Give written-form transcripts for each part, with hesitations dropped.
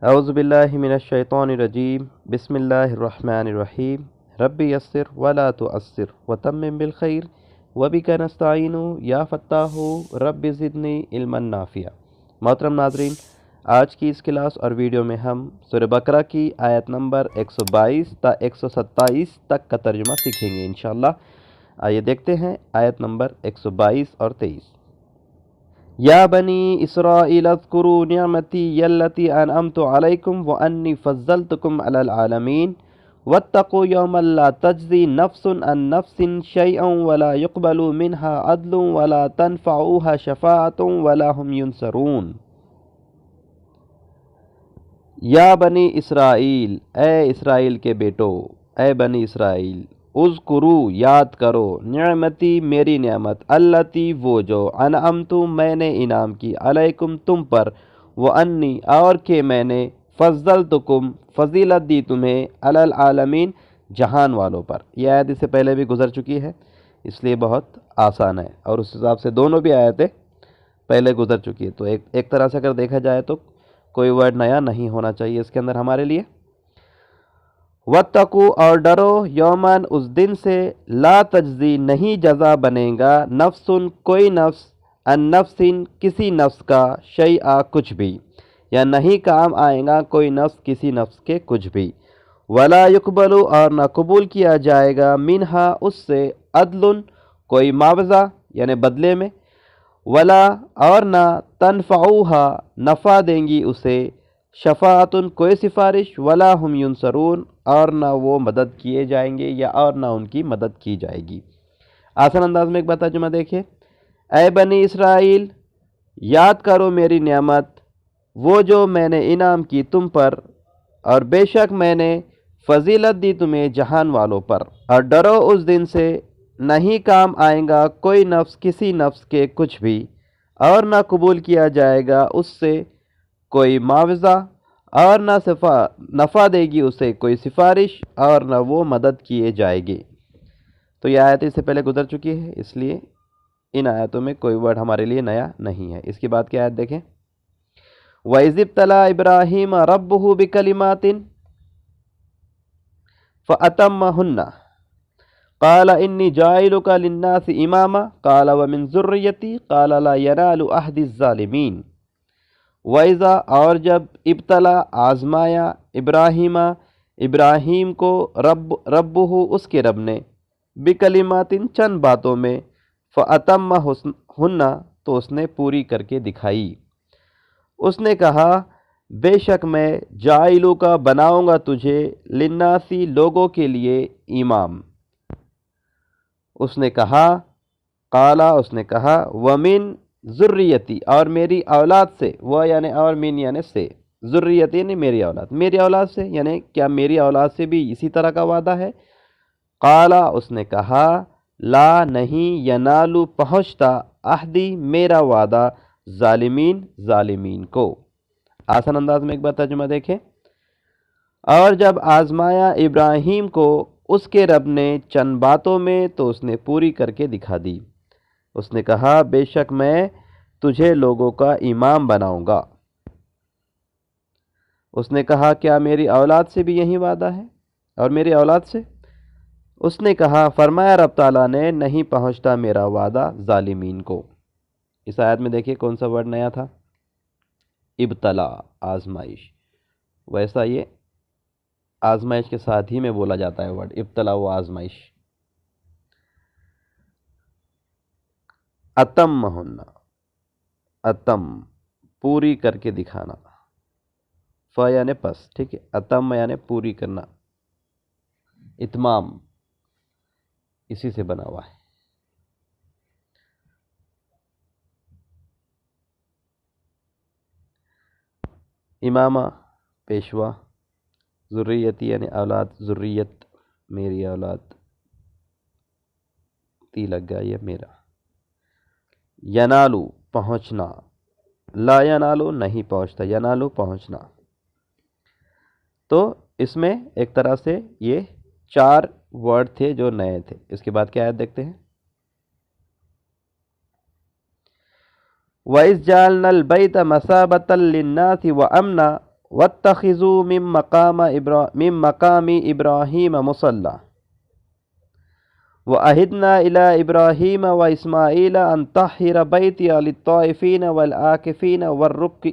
اعوذ باللہ من الشیطان الرجیم بسم اللہ الرحمن الرحیم رب یسر ولا تعسر وتمم بالخیر وبک نستعین یا فتاح رب زدنی علما نافعا۔ محترم ناظرین، آج کی اس کلاس اور ویڈیو میں ہم سورہ بقرہ کی آیت نمبر 122 تا 127 تک کا ترجمہ سیکھیں گے انشاءاللہ۔ آئیے دیکھتے ہیں آیت نمبر 122 اور 23۔ یا بنی اسرائیل اذکروا نعمتی التی انعمت علیکم وانی فضلتکم علی العالمین واتقوا یوما لا تجزی نفس عن نفس شیئا ولا يقبل منها عدل ولا تنفعها شفاعة ولا هم ينصرون۔ یا بنی اسرائیل، اے اسرائیل کے بیٹو، اے بنی اسرائیل، اذکروا یاد کرو، نعمتی میری نعمت، التی وہ جو، انعمت میں نے انعام کی، علیکم تم پر، وانی اور کہ میں نے، فضلتکم فضیلت دی تمہیں، علی العالمین جہان والوں پر۔ یہ آیت اس سے پہلے بھی گزر چکی ہے، اس لیے بہت آسان ہے، اور اس حساب سے دونوں بھی آیتیں پہلے گزر چکی ہے، تو ایک طرح سے اگر دیکھا جائے تو کوئی ورڈ نیا نہیں ہونا چاہیے اس کے اندر ہمارے لیے۔ وَاتَّقُوا اور ڈرو، یوماً اس دن سے، لا تجزی نہیں جزا بنے گا، نفسن کوئی نفس، ان نفسن کسی نفس کا، شیئا کچھ بھی، یا نہیں کام آئے گا کوئی نفس کسی نفس کے کچھ بھی، ولا یقبل اور نہ قبول کیا جائے گا، منہا اس سے، عدل کوئی معاوضہ یعنی بدلے میں، ولا اور نہ، تنفعوہا نفع دیں گی اسے، شفاعتن کوئی سفارش، ولا ہم ینصرون اور نہ وہ مدد کیے جائیں گے یا اور نہ ان کی مدد کی جائے گی۔ آسان انداز میں ایک بات ترجمہ دیکھیں، اے بنی اسرائیل یاد کرو میری نعمت، وہ جو میں نے انعام کی تم پر، اور بے شک میں نے فضیلت دی تمہیں جہان والوں پر، اور ڈرو اس دن سے، نہیں کام آئے گا کوئی نفس کسی نفس کے کچھ بھی، اور نہ قبول کیا جائے گا اس سے کوئی معاوضہ، اور نہ نفع دے گی اسے کوئی سفارش، اور نہ وہ مدد کیے جائے گی۔ تو یہ آیت اس سے پہلے گزر چکی ہے، اس لیے ان آیتوں میں کوئی ورڈ ہمارے لیے نیا نہیں ہے۔ اس کے بعد کی آیت دیکھیں، وَإِذِ ابْتَلَىٰ إِبْرَاهِيمَ رَبُّهُ بِكَلِمَاتٍ فَأَتَمَّهُنَّ قَالَ إِنِّي جَاعِلُكَ لِلنَّاسِ إِمَامًا قَالَ وَمِن ذُرِّيَّتِي قَالَ لَا يَنَالُ عَهْدِي الظَّالِمِينَ۔ وَإِذَا اور جب، ابتلا آزمایا، ابراہیم کو، ربہ اس کے رب نے، بکلمات چند باتوں میں، فَأَتَمَّهُنَّ تو اس نے پوری کر کے دکھائی۔ اس نے کہا، بے شک میں، جاعلو کا بناؤں گا تجھے، للناسی لوگوں کے لیے، امام۔ اس نے کہا، قالا اس نے کہا، ومن ذریتی اور میری اولاد سے، وہ یعنی اور من یعنی سے، ذریتی یعنی میری اولاد سے، یعنی کیا میری اولاد سے بھی اسی طرح کا وعدہ ہے؟ قالا اس نے کہا، لا نہیں، ینالو پہنچتا، عہدی میرا وعدہ، ظالمین کو۔ آسان انداز میں ایک بار ترجمہ دیکھیں، اور جب آزمایا ابراہیم کو اس کے رب نے چند باتوں میں تو اس نے پوری کر کے دکھا دی۔ اس نے کہا، بے شک میں تجھے لوگوں کا امام بناؤں گا۔ اس نے کہا، کیا میری اولاد سے بھی یہی وعدہ ہے، اور میری اولاد سے؟ اس نے کہا، فرمایا رب تعالیٰ نے، نہیں پہنچتا میرا وعدہ ظالمین کو۔ اس آیت میں دیکھیے کون سا ورڈ نیا تھا، ابتلا، آزمائش۔ ویسا یہ آزمائش کے ساتھ ہی میں بولا جاتا ہے ورڈ ابتلا و آزمائش۔ اتمہن، اتم پوری کر کے دکھانا، ف یعنی پس، ٹھیک ہے، اتم یعنی پوری کرنا، اتمام اسی سے بنا ہوا ہے۔ امامہ پیشوا، ذریتی یعنی اولاد، ذریت میری اولاد، تی لگ گیا یہ میرا۔ ینالو پہنچنا، لا ینالو نہیں پہنچتا، ینالو پہنچنا۔ تو اس میں ایک طرح سے یہ 4 ورڈ تھے جو نئے تھے۔ اس کے بعد کیا آیت دیکھتے ہیں، وَإِذْ جَعَلْنَا الْبَيْتَ مَثَابَةً لِلنَّاسِ وَأَمْنًا واتخذوا من مقام ابراہیم مصلی وعہدنا الی ابراہیم واسماعیل ان طہر بیتی للطائفین والعاکفین والرکع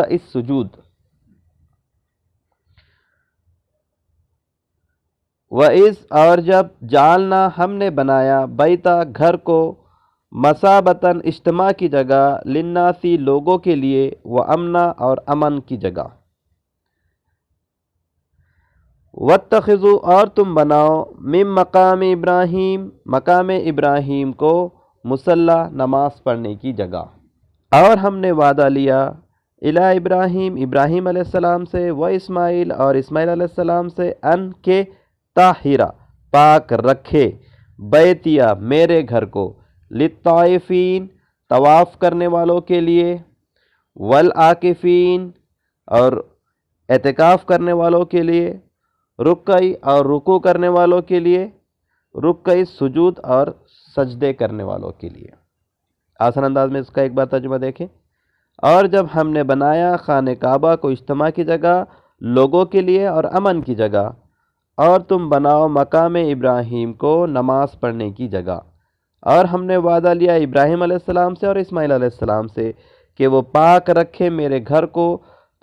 السجود وَإِذْ اور جب جعلنا ہم نے بنایا بیتا گھر کو مثابتاً اجتماع کی جگہ للناسی لوگوں کے لیے وامنا اور امن کی جگہ واتخذوا اور تم بناؤ من مقام ابراہیم مقام ابراہیم کو مصلی نماز پڑھنے کی جگہ اور ہم نے وعدہ لیا الی ابراہیم ابراہیم علیہ السلام سے و اسماعیل اور اسماعیل علیہ السلام سے ان کے طاہرہ پاک رکھے بیتیا میرے گھر کو للطائفین طواف کرنے والوں کے لیے والعاکفین اور اعتکاف کرنے والوں کے لیے رکعی اور رکوع کرنے والوں کے لیے رکعی سجود اور سجدے کرنے والوں کے لیے۔ آسان انداز میں اس کا ایک بار ترجمہ دیکھیں۔ اور جب ہم نے بنایا خانہ کعبہ کو اجتماع کی جگہ لوگوں کے لیے اور امن کی جگہ اور تم بناؤ مقام ابراہیم کو نماز پڑھنے کی جگہ اور ہم نے وعدہ لیا ابراہیم علیہ السلام سے اور اسماعیل علیہ السلام سے کہ وہ پاک رکھے میرے گھر کو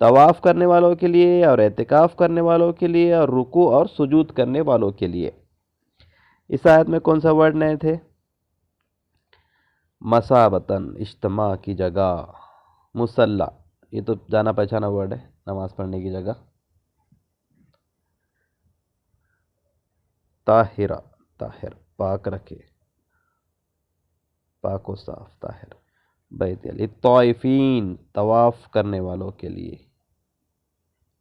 طواف کرنے والوں کے لیے اور اعتکاف کرنے والوں کے لیے اور رکوع اور سجود کرنے والوں کے لیے۔ اس آیت میں کون سا ورڈ نئے تھے؟ مثابتاً اجتماع کی جگہ، مصلی یہ تو جانا پہچانا ورڈ ہے نماز پڑھنے کی جگہ، طاہرہ طاہر پاک رکھے پاک و صاف طاہر، بیت للطائفین طواف کرنے والوں کے لیے،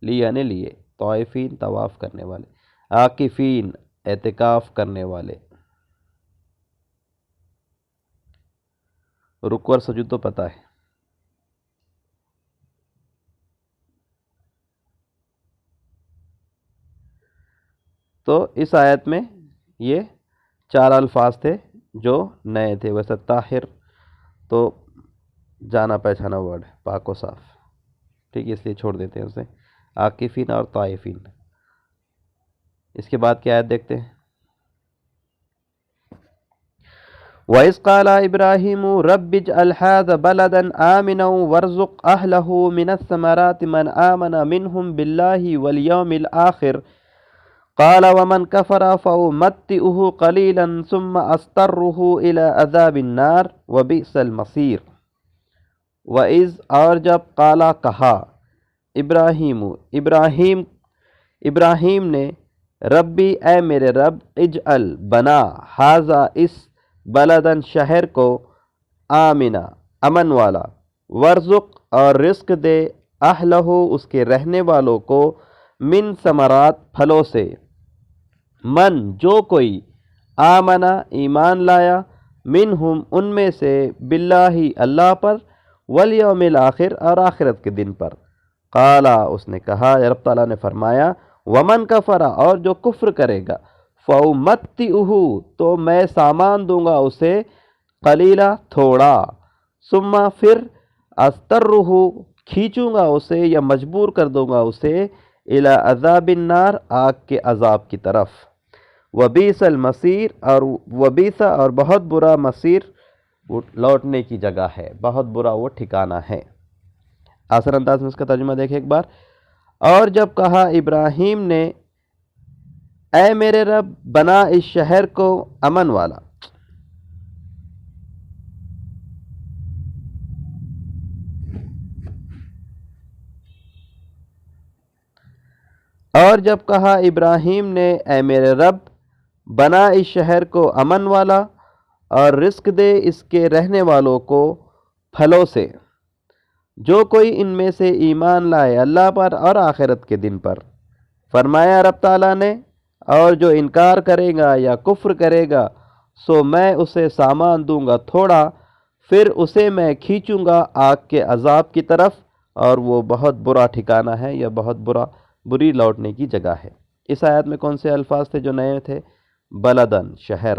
لی یعنی لیے، طائفین طواف کرنے والے، عاکفین اعتکاف کرنے والے۔ رکوع اور سجود تو پتہ ہے۔ تو اس آیت میں یہ 4 الفاظ تھے جو نئے تھے، ویسے طاہر تو جانا پہچانا ورڈ ہے، پاک و صاف، ٹھیک ہے، اس لیے چھوڑ دیتے ہیں اسے۔ عاکفین اور طائفین۔ اس کے بعد کی آیت دیکھتے ہیں۔ وَإِذْ قَالَ إِبْرَاهِيمُ رَبِّ اجْعَلْ هَٰذَا بَلَدًا آمِنًا وَارْزُقْ أَهْلَهُ مِنَ الثَّمَرَاتِ مَنْ آمَنَ مِنْهُمْ بِاللَّهِ وَالْيَوْمِ الْآخِرِ قَالَ وَمَنْ كَفَرَ فَأُمَتِّعُهُ قَلِيلًا ثُمَّ أَضْطَرُّهُ إِلَىٰ عَذَابِ النَّارِ وَبِئْسَ الْمَصِيرُ۔ وَإِذْ اور جب قالا کہا ابراہیم نے ربی اے میرے رب اجعل بنا ہاذا اس بلدن شہر کو آمنا امن والا ورزق اور رزق دے اہلہ اس کے رہنے والوں کو من ثمرات پھلوں سے من جو کوئی آمنا ایمان لایا منہم ان میں سے باللہ اللہ پر والیوم الآخر اور آخرت کے دن پر۔ قالا اس نے کہا، رب تعالیٰ نے فرمایا، ومن کفر اور جو کفر کرے گا فَأُمَتِّعُهُ تو میں سامان دوں گا اسے قلیلا تھوڑا ثم پھر اضطرہ کھینچوں گا اسے یا مجبور کر دوں گا اسے الی عذاب النار آگ کے عذاب کی طرف۔ وبئس المصیر اور وبئس اور بہت برا مصیر وہ لوٹنے کی جگہ ہے، بہت برا وہ ٹھکانہ ہے۔ آسان انداز میں اس کا ترجمہ دیکھیں ایک بار۔ اور جب کہا ابراہیم نے اے میرے رب بنا اس شہر کو امن والا، اور جب کہا ابراہیم نے اے میرے رب بنا اس شہر کو امن والا اور رزق دے اس کے رہنے والوں کو پھلوں سے، جو کوئی ان میں سے ایمان لائے اللہ پر اور آخرت کے دن پر۔ فرمایا رب تعالیٰ نے، اور جو انکار کرے گا یا کفر کرے گا سو میں اسے سامان دوں گا تھوڑا، پھر اسے میں کھینچوں گا آگ کے عذاب کی طرف، اور وہ بہت برا ٹھکانہ ہے یا بہت بری لوٹنے کی جگہ ہے۔ اس آیت میں کون سے الفاظ تھے جو نئے تھے؟ بلدن شہر،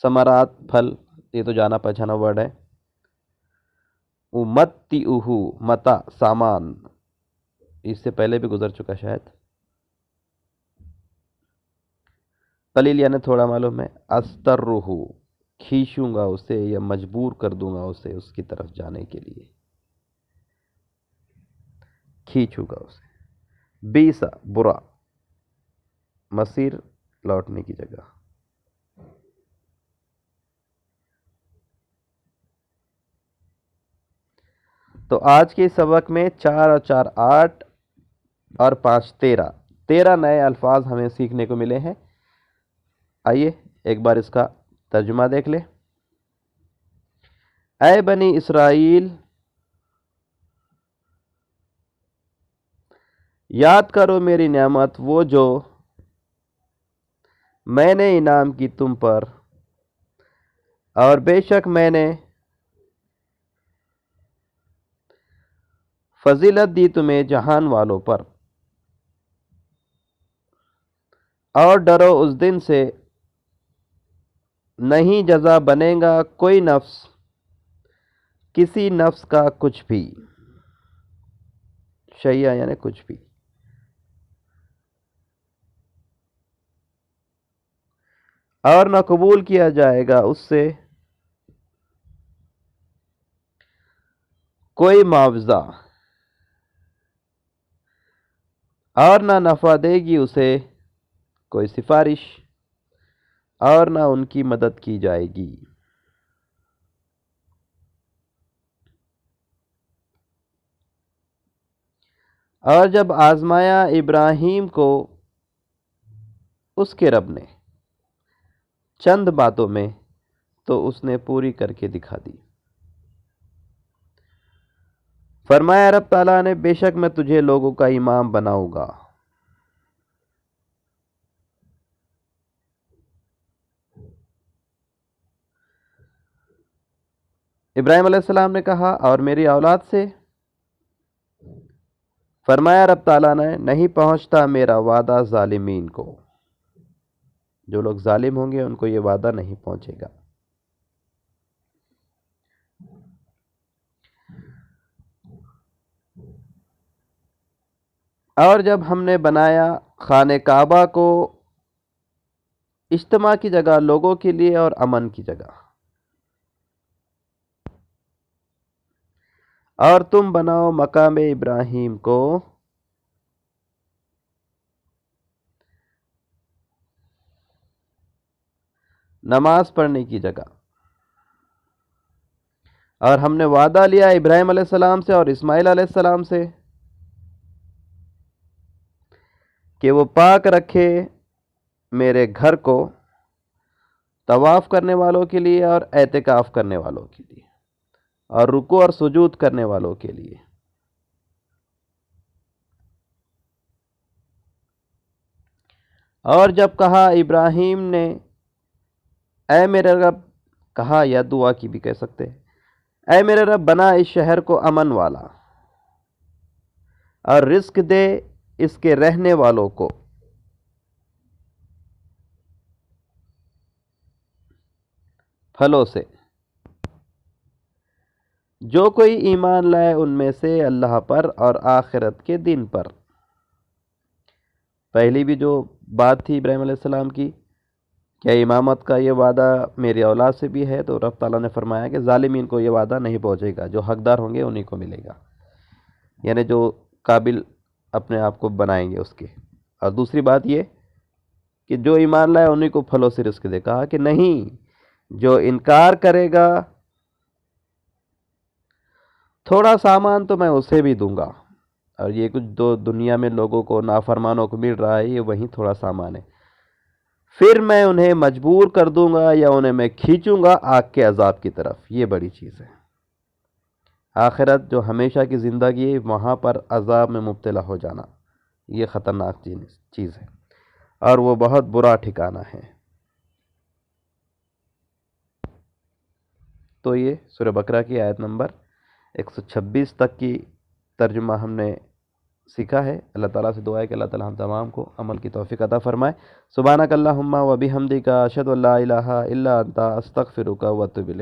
ثمرات پھل، یہ تو جانا پہچانا ورڈ ہے، امتعہ متا سامان، اس سے پہلے بھی گزر چکا شاید، قلیل یعنی تھوڑا معلوم ہے، استرہ کھینچوں گا اسے یا مجبور کر دوں گا اسے اس کی طرف جانے کے لیے، کھینچوں گا اسے۔ بیسا برا، مسیر لوٹنے کی جگہ۔ تو آج کے سبق میں 4 اور 4 8 اور 5 13 13 نئے الفاظ ہمیں سیکھنے کو ملے ہیں۔ آئیے ایک بار اس کا ترجمہ دیکھ لیں۔ اے بنی اسرائیل، یاد کرو میری نعمت وہ جو میں نے انعام کی تم پر، اور بے شک میں نے فضیلت دی تمہیں جہان والوں پر، اور ڈرو اس دن سے نہیں جزا بنے گا کوئی نفس کسی نفس کا کچھ بھی، شیئا یعنی کچھ بھی، اور نہ قبول کیا جائے گا اس سے کوئی معاوضہ، اور نہ نفع دے گی اسے کوئی سفارش، اور نہ ان کی مدد کی جائے گی۔ اور جب آزمایا ابراہیم کو اس کے رب نے چند باتوں میں، تو اس نے پوری کر کے دکھا دی۔ فرمایا رب تعالیٰ نے، بے شک میں تجھے لوگوں کا امام بناؤں گا۔ ابراہیم علیہ السلام نے کہا، اور میری اولاد سے؟ فرمایا رب تعالیٰ نے، نہیں پہنچتا میرا وعدہ ظالمین کو، جو لوگ ظالم ہوں گے ان کو یہ وعدہ نہیں پہنچے گا۔ اور جب ہم نے بنایا خانہ کعبہ کو اجتماع کی جگہ لوگوں کے لیے اور امن کی جگہ، اور تم بناؤ مقام ابراہیم کو نماز پڑھنے کی جگہ، اور ہم نے وعدہ لیا ابراہیم علیہ السلام سے اور اسماعیل علیہ السلام سے کہ وہ پاک رکھے میرے گھر کو طواف کرنے والوں کے لیے اور اعتکاف کرنے والوں کے لیے اور رکوع اور سجود کرنے والوں کے لیے۔ اور جب کہا ابراہیم نے، اے میرے رب، کہا یا دعا کی بھی کہہ سکتے، اے میرے رب بنا اس شہر کو امن والا، اور رزق دے اس کے رہنے والوں کو، پھلوں سے، جو کوئی ایمان لائے ان میں سے اللہ پر اور آخرت کے دن پر۔ پہلی بھی جو بات تھی ابراہیم علیہ السلام کی، کیا امامت کا یہ وعدہ میری اولاد سے بھی ہے، تو رب تعالیٰ نے فرمایا کہ ظالمین کو یہ وعدہ نہیں پہنچے گا، جو حقدار ہوں گے انہی کو ملے گا، یعنی جو قابل اپنے آپ کو بنائیں گے اس کے۔ اور دوسری بات یہ کہ جو ایمان لائے انہی کو پھلوں سے رزق دے، کہا کہ نہیں، جو انکار کرے گا تھوڑا سامان تو میں اسے بھی دوں گا، اور یہ کچھ جو دنیا میں لوگوں کو نافرمانوں کو مل رہا ہے یہ وہیں تھوڑا سامان ہے، پھر میں انہیں مجبور کر دوں گا یا انہیں میں کھینچوں گا آگ کے عذاب کی طرف۔ یہ بڑی چیز ہے، آخرت جو ہمیشہ کی زندگی ہے، وہاں پر عذاب میں مبتلا ہو جانا، یہ خطرناک چیز ہے اور وہ بہت برا ٹھکانہ ہے۔ تو یہ سورہ بقرہ کی آیت نمبر 126 تک کی ترجمہ ہم نے سیکھا ہے۔ اللہ تعالیٰ سے دعا ہے کہ اللہ تعالیٰ ہم تمام کو عمل کی توفیق عطا فرمائے۔ سبحانک اللہم و بحمدک، اشہد ان لا الہ الا انت، استغفرک و اتوب الیک۔